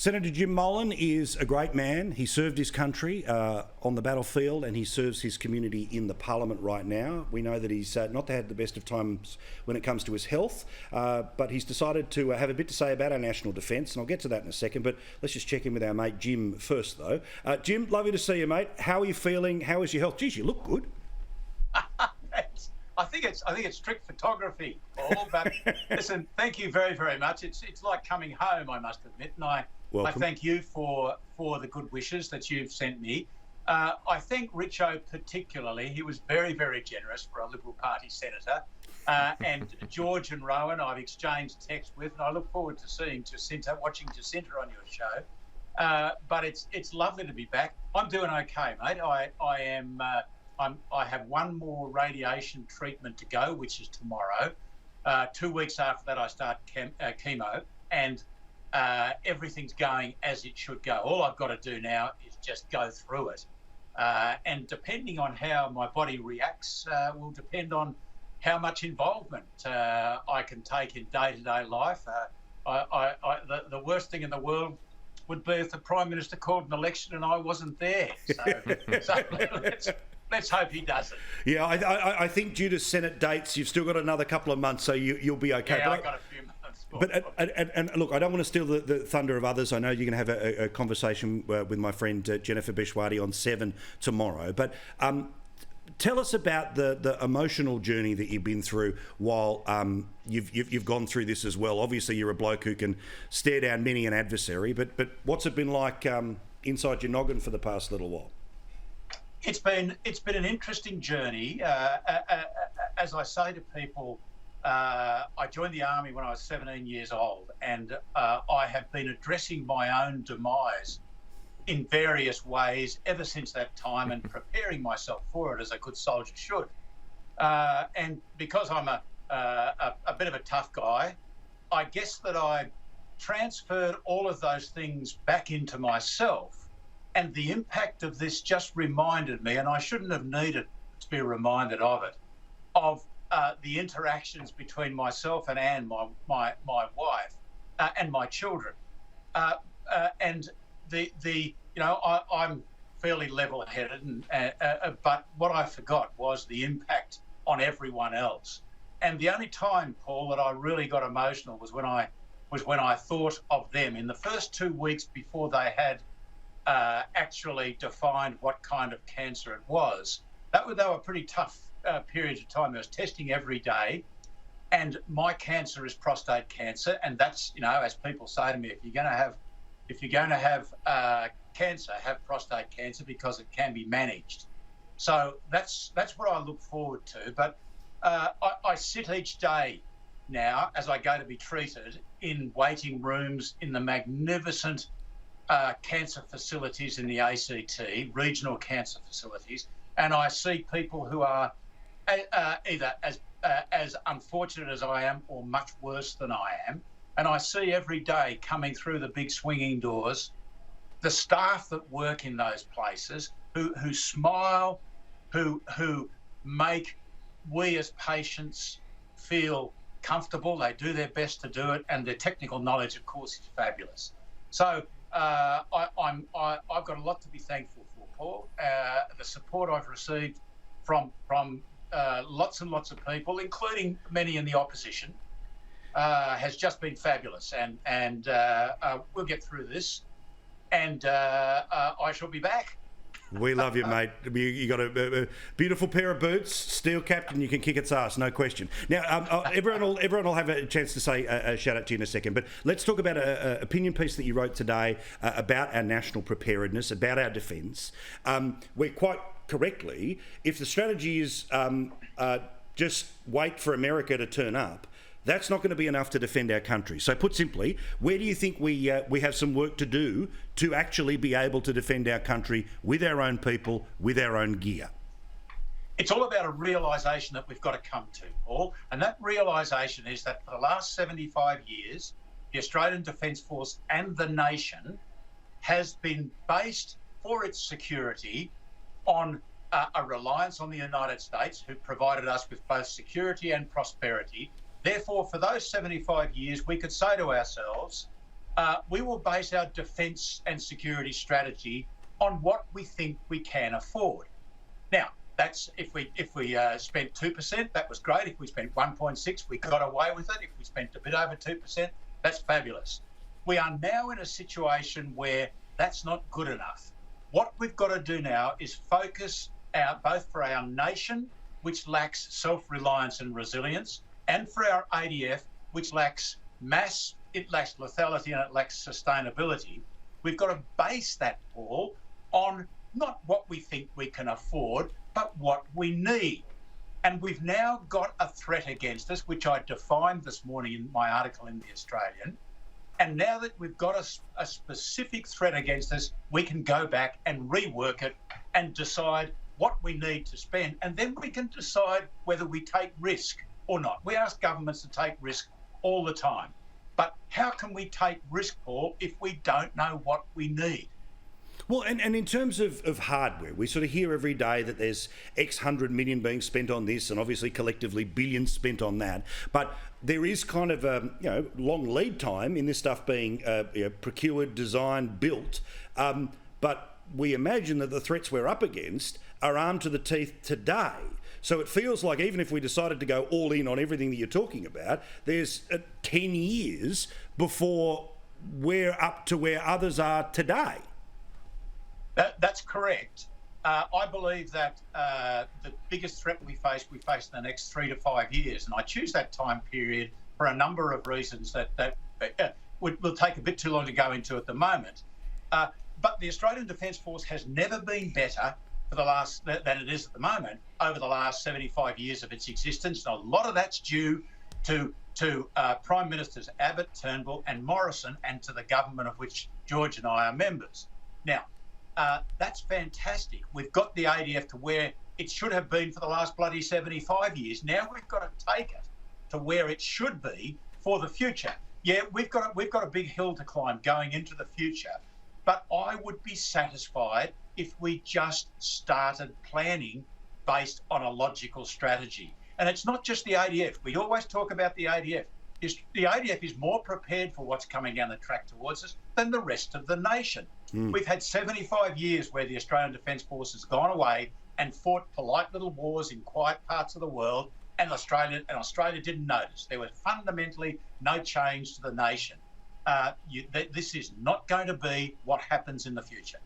Senator Jim Molan is a great man. He served his country on the battlefield, and he serves his community in the Parliament right now. We know that he's not had the best of times when it comes to his health, but he's decided to have a bit to say about our national defence, and I'll get to that in a second. But let's just check in with our mate Jim first, though. Jim, lovely to see you, mate. How are you feeling? How is your health? Geez, you look good. I think it's trick photography, Paul. But listen, thank you very, very much. It's like coming home, I must admit, and I thank you for the good wishes that you've sent me. I think Richo particularly, he was very, very generous for a Liberal Party senator. And George and Rowan, I've exchanged texts with, and I look forward to seeing Jacinta, watching Jacinta on your show. But it's lovely to be back. I'm doing okay, mate. I have one more radiation treatment to go, which is tomorrow. 2 weeks after that, I start chemo, and everything's going as it should go. All I've got to do now is just go through it. And depending on how my body reacts will depend on how much involvement I can take in day-to-day life. The worst thing in the world would be if the Prime Minister called an election and I wasn't there. So let's hope he doesn't. Yeah, I think due to Senate dates, you've still got another couple of months, so you'll be okay. Yeah, I've got a few months. But and look, I don't want to steal the thunder of others. I know you're going to have a conversation with my friend Jennifer Beshwadi on 7 tomorrow. But tell us about the emotional journey that you've been through while you've gone through this as well. Obviously, you're a bloke who can stare down many an adversary. But what's it been like inside your noggin for the past little while? It's been an interesting journey. As I say to people, I joined the Army when I was 17 years old, and I have been addressing my own demise in various ways ever since that time, and preparing myself for it as a good soldier should. And because I'm a bit of a tough guy, I guess that I transferred all of those things back into myself. And the impact of this just reminded me, and I shouldn't have needed to be reminded of it, of the interactions between myself and Anne, my wife, and my children. And I'm fairly level-headed, but what I forgot was the impact on everyone else. And the only time, Paul, that I really got emotional was when I thought of them in the first 2 weeks before they had actually defined what kind of cancer it was. They were pretty tough periods of time. I was testing every day, and my cancer is prostate cancer, and that's, as people say to me, if you're going to have cancer, have prostate cancer, because it can be managed. So that's what I look forward to. But I sit each day now as I go to be treated in waiting rooms in the magnificent cancer facilities in the ACT, regional cancer facilities, and I see people who are either as unfortunate as I am or much worse than I am. And I see every day coming through the big swinging doors the staff that work in those places who smile, who make we as patients feel comfortable. They do their best to do it, and their technical knowledge, of course, is fabulous. So I've got a lot to be thankful for, Paul. The support I've received from lots and lots of people, including many in the opposition, has just been fabulous. And we'll get through this, and I shall be back. We love you, mate. You got a beautiful pair of boots, steel capped, and you can kick its ass, no question. Now, everyone will have a chance to say a shout out to you in a second, but let's talk about an opinion piece that you wrote today about our national preparedness, about our defence. Where quite correctly, if the strategy is just wait for America to turn up, that's not going to be enough to defend our country. So put simply, where do you think we have some work to do to actually be able to defend our country with our own people, with our own gear? It's all about a realisation that we've got to come to, Paul. And that realisation is that for the last 75 years, the Australian Defence Force and the nation has been based for its security on a reliance on the United States, who provided us with both security and prosperity. Therefore, for those 75 years, we could say to ourselves, we will base our defence and security strategy on what we think we can afford. Now, that's if we spent 2%, that was great. If we spent 1.6, we got away with it. If we spent a bit over 2%, that's fabulous. We are now in a situation where that's not good enough. What we've got to do now is focus both for our nation, which lacks self-reliance and resilience, and for our ADF, which lacks mass, it lacks lethality, and it lacks sustainability. We've got to base that, Paul, on not what we think we can afford, but what we need. And we've now got a threat against us, which I defined this morning in my article in The Australian. And now that we've got a specific threat against us, we can go back and rework it and decide what we need to spend. And then we can decide whether we take risk or not. We ask governments to take risk all the time. But how can we take risk, Paul, if we don't know what we need? Well, and in terms of hardware, we sort of hear every day that there's X hundred million being spent on this, and obviously collectively billions spent on that. But there is kind of a long lead time in this stuff being procured, designed, built. But we imagine that the threats we're up against are armed to the teeth today. So it feels like even if we decided to go all in on everything that you're talking about, there's 10 years before we're up to where others are today. That's correct. I believe that the biggest threat we face in the next 3 to 5 years, and I choose that time period for a number of reasons that will take a bit too long to go into at the moment. But the Australian Defence Force has never been better than it is at the moment over the last 75 years of its existence. And a lot of that's due to Prime Ministers Abbott, Turnbull and Morrison, and to the government of which George and I are members. Now, that's fantastic. We've got the ADF to where it should have been for the last bloody 75 years. Now we've got to take it to where it should be for the future. Yeah, we've got a big hill to climb going into the future, but I would be satisfied if we just started planning based on a logical strategy. And it's not just the ADF. We always talk about the ADF. The ADF is more prepared for what's coming down the track towards us than the rest of the nation. We've had 75 years where the Australian Defence Force has gone away and fought polite little wars in quiet parts of the world, and Australia didn't notice. There was fundamentally no change to the nation. This is not going to be what happens in the future.